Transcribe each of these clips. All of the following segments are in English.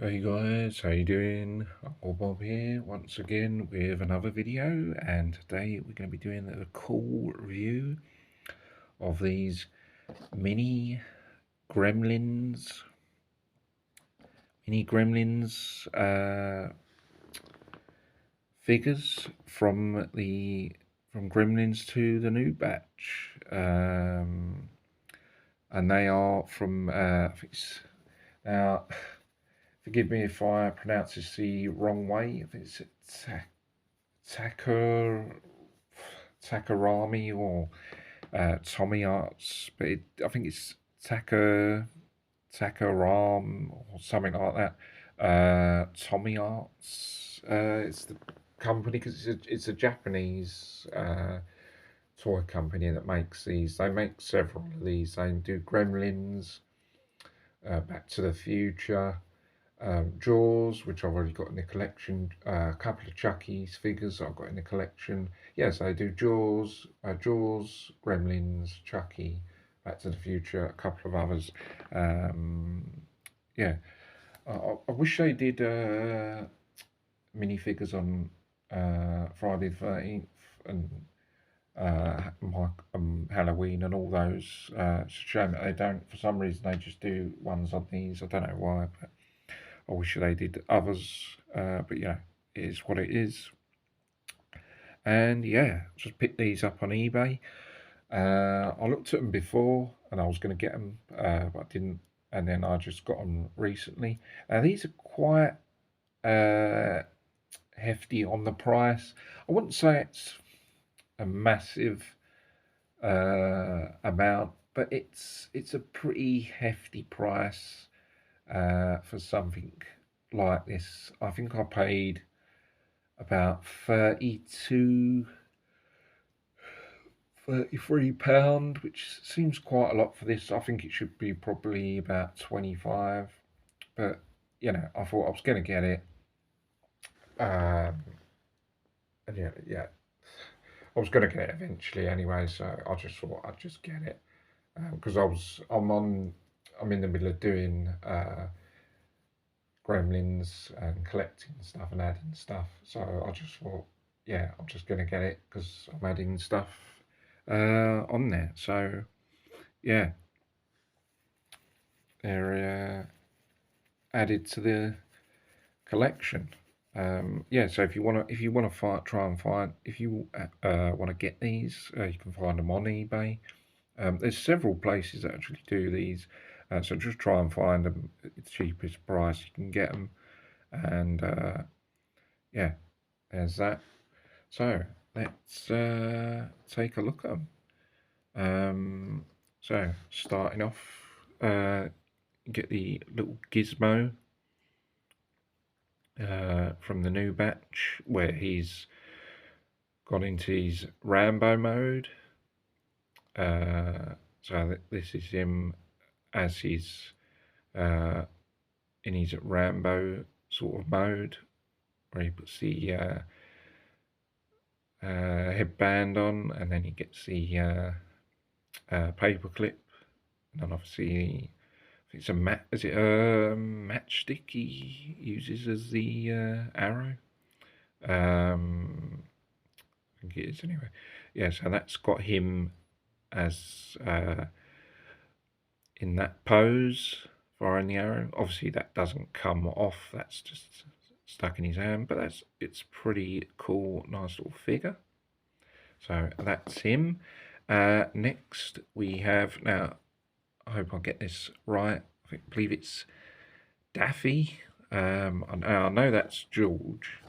Hey guys, how you doing? Uncle Bob here once again with another video, and today we're going to be doing a cool review of these mini Gremlins, figures from Gremlins to the new batch, and they are from I think it's, now. Forgive me if I pronounce this the wrong way. I think it's Takar Takarami or Tommy Arts, but I think it's Takaram or something like that. Tommy Arts. It's the company because it's a Japanese toy company that makes these. They make several of these. They do Gremlins, Back to the Future. Jaws, which I've already got in the collection, a couple of Chucky's figures I've got in the collection. Yes, I do Jaws, Gremlins, Chucky, Back to the Future, a couple of others. Yeah, I wish they did minifigures on Friday the 13th and Halloween and all those. It's a shame that they don't. For some reason, they just do ones on these. I don't know why, but I wish they did others, but yeah, it is what it is. And yeah, just picked these up on eBay. I looked at them before and I was going to get them, but I didn't. And then I just got them recently. These are quite hefty on the price. I wouldn't say it's a massive amount, but it's a pretty hefty price for something like this. I think I paid about 33 pound, which seems quite a lot for this. I think it should be probably about 25, but you know, I thought I was going to get it. And yeah, I was going to get it eventually anyway, so I just thought I'd just get it because I'm in the middle of doing Gremlins and collecting stuff and adding stuff. So I just thought, yeah, I'm just going to get it because I'm adding stuff on there. So yeah, they're added to the collection. Yeah, so if you want to try and find, if you want to get these, you can find them on eBay. There's several places that actually do these, so just try and find them at the cheapest price you can get them. And yeah, there's that. So let's take a look at them. So starting off, get the little gizmo from the new batch where he's gone into his Rambo mode. So this is him as he's in his Rambo sort of mode, where he puts the headband on, and then he gets the paper clip, and then obviously it's a matchstick he uses as the arrow. I think it is anyway. Yeah, so that's got him as in that pose, firing the arrow. Obviously that doesn't come off, that's just stuck in his hand, but it's pretty cool, nice little figure. So that's him. Next we have, now I hope I get this right, I believe it's Daffy. I know that's George.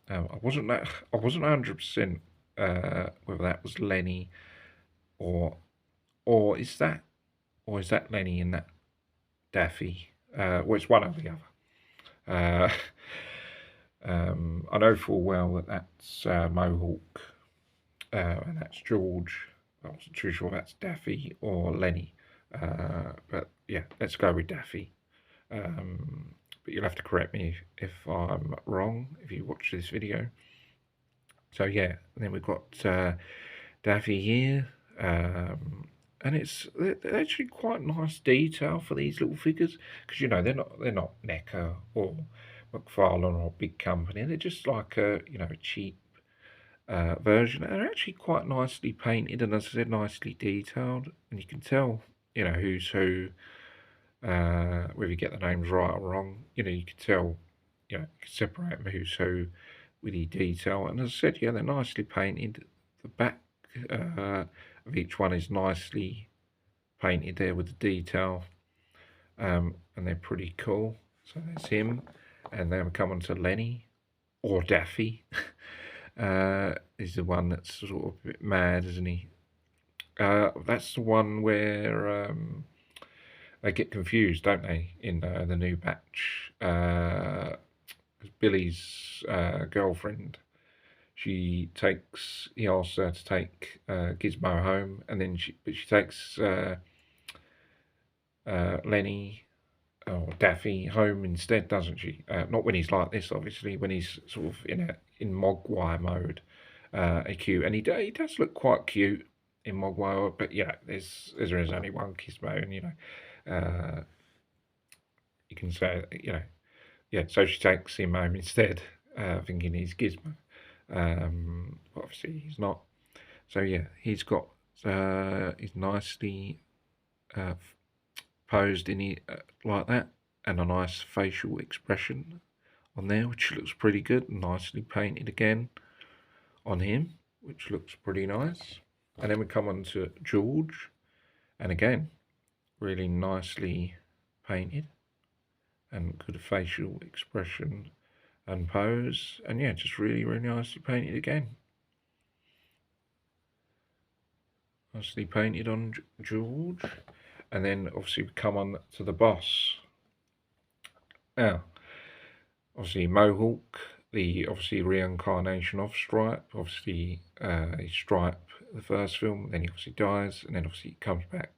I wasn't 100% whether that was Lenny or or is that Lenny and that Daffy? Well, it's one or the other. I know full well that that's Mohawk and that's George. I wasn't too sure that's Daffy or Lenny. But yeah, let's go with Daffy. But you'll have to correct me if I'm wrong if you watch this video. So yeah, and then we've got Daffy here, and they're actually quite nice detail for these little figures, because they're not NECA or McFarlane or a big company. They're just like a cheap version. They're actually quite nicely painted, and as I said, nicely detailed, and you can tell who's who, whether you get the names right or wrong. You can tell, you can separate them who's who with the detail. And as I said, yeah, they're nicely painted. The back of each one is nicely painted there with the detail, and they're pretty cool. So that's him, and then we come on to Lenny, or Daffy. Is the one that's sort of a bit mad, isn't he? That's the one where they get confused, don't they, in the new batch? Billy's girlfriend, he asks her to take Gizmo home, and then she takes Lenny or Daffy home instead, doesn't she? Not when he's like this, obviously. When he's sort of in Mogwai mode, cute, and he does look quite cute in Mogwai. But there is only one Gizmo, and you can say yeah. So she takes him home instead, thinking he's Gizmo. Obviously he's not. So yeah, he's nicely posed in it like that, and a nice facial expression on there, which looks pretty good, and nicely painted again on him, which looks pretty nice. And then we come on to George, and again, really nicely painted and good facial expression and pose, and yeah, just really, really nicely painted again. Nicely painted on George. And then obviously we come on to the boss. Now, obviously Mohawk, the obviously reincarnation of Stripe. Obviously, he's Stripe the first film, then he obviously dies, and then obviously he comes back,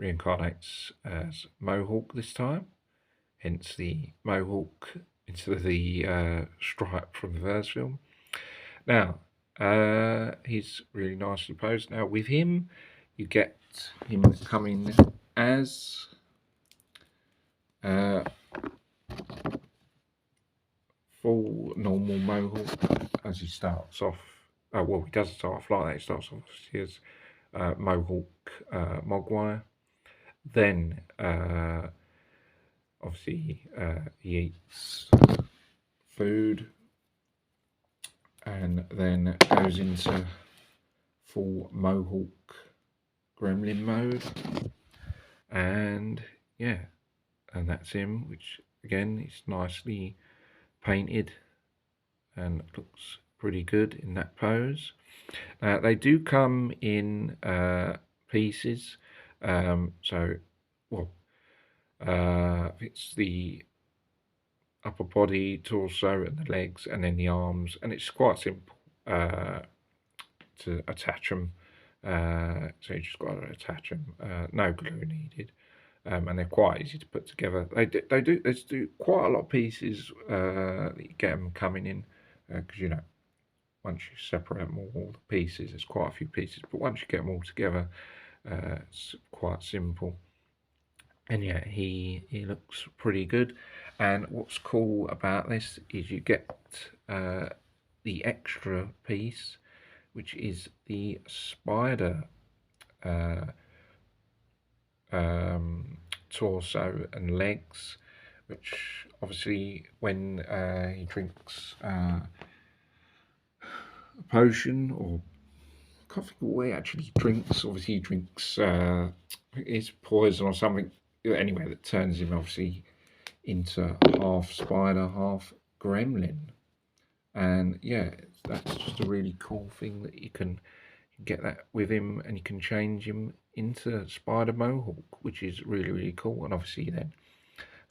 reincarnates as Mohawk this time. Hence the Mohawk instead of the Stripe from the first film. Now, he's really nicely posed. Now, with him, you get him coming as full normal Mohawk as he starts off. Well, he doesn't start off like that. He starts off as Mohawk Mogwai. Then, obviously, he eats food, and then goes into full Mohawk Gremlin mode, and yeah, and that's him, which again is nicely painted and looks pretty good in that pose. They do come in pieces, so it's the upper body, torso, and the legs, and then the arms, and it's quite simple to attach them. So you just got to attach them. No glue needed, and they're quite easy to put together. They do quite a lot of pieces that you get them coming in, because once you separate them all the pieces, there's quite a few pieces. But once you get them all together, it's quite simple. And yeah, he looks pretty good. And what's cool about this is you get the extra piece, which is the spider torso and legs, which obviously when he drinks a potion, or I can't think what he actually drinks. Obviously he drinks it's poison or something anyway that turns him obviously into half spider, half gremlin. And yeah, that's just a really cool thing that you can get that with him, and you can change him into Spider Mohawk, which is really, really cool. And obviously then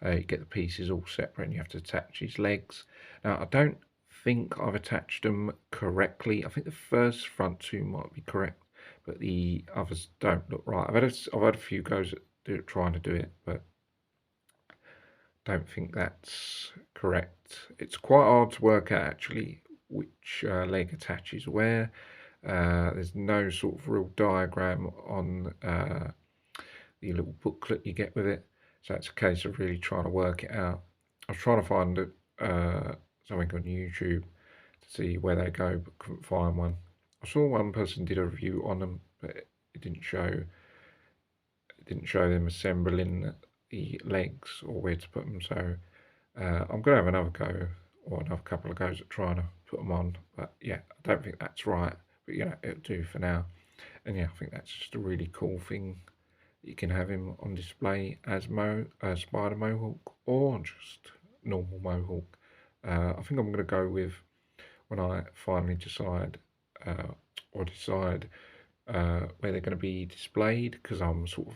you get the pieces all separate, and you have to attach his legs. Now, I don't think I've attached them correctly. I think the first front two might be correct, but the others don't look right. I've had a few goes at trying to do it, but don't think that's correct. It's quite hard to work out actually which leg attaches where. There's no sort of real diagram on the little booklet you get with it. So it's a case of really trying to work it out. I was trying to find something on YouTube to see where they go, but couldn't find one. I saw one person did a review on them, but it didn't show them assembling the legs or where to put them. So I'm going to have another go or another couple of goes at trying to put them on. But yeah, I don't think that's right. But you know, it'll do for now. And yeah, I think that's just a really cool thing. You can have him on display as Spider Mohawk or just normal Mohawk. I think I'm going to go with when I finally uh, decide where they're going to be displayed, because I'm sort of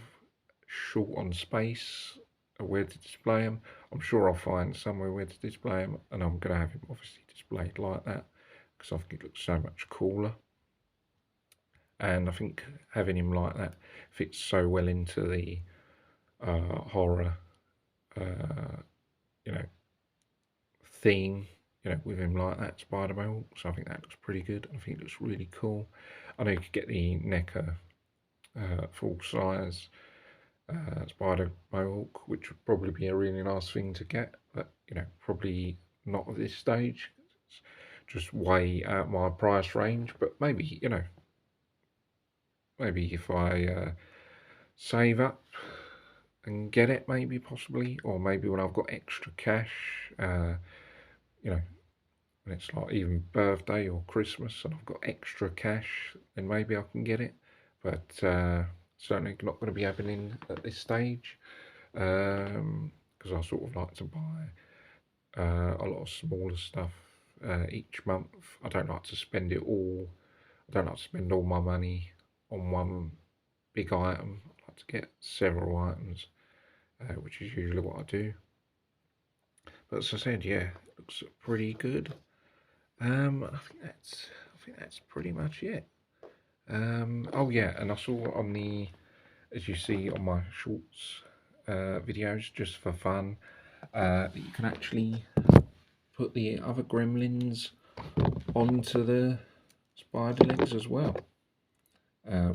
short on space where to display them. I'm sure I'll find somewhere where to display them, and I'm going to have him obviously displayed like that because I think it looks so much cooler. And I think having him like that fits so well into the horror, you know, theme, you know, with him like that, Spider-Man. So I think that looks pretty good. I think it looks really cool. I know you could get the NECA full size Spider Mohawk, which would probably be a really nice thing to get, but you know, probably not at this stage. It's just way out my price range, but maybe, you know, maybe if I save up and get it, maybe possibly, or maybe when I've got extra cash, you know, when it's like even birthday or Christmas and I've got extra cash, then maybe I can get it. But certainly not going to be happening at this stage, because I sort of like to buy a lot of smaller stuff each month. I don't like to spend it all. I don't like to spend all my money on one big item. I like to get several items, which is usually what I do. But as I said, yeah, it looks pretty good. I think that's pretty much it. Oh yeah, and I saw on the, as you see on my shorts videos, just for fun, that you can actually put the other Gremlins onto the spider legs as well,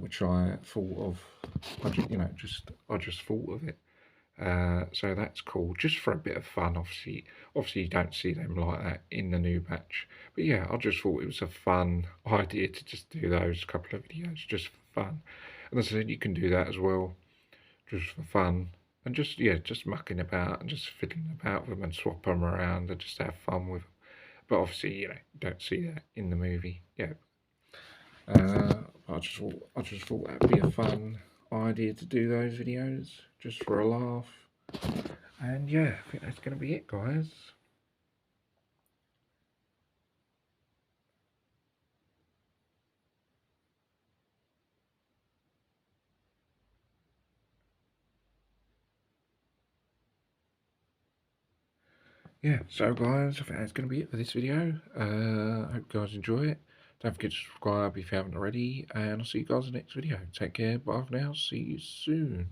which I thought of. I just thought of it. So that's cool, just for a bit of fun. Obviously you don't see them like that in the new batch, but yeah, I just thought it was a fun idea to just do those couple of videos just for fun. And as I said, you can do that as well, just for fun, and just, yeah, just mucking about and just fiddling about with them and swap them around and just have fun with them. But obviously, you know, you don't see that in the movie. Yeah. I just thought that'd be a fun idea to do those videos just for a laugh. And yeah, I think that's going to be it, guys. Yeah, so guys, I think that's going to be it for this video. I hope you guys enjoy it. Don't forget to subscribe if you haven't already, and I'll see you guys in the next video. Take care, bye for now, see you soon.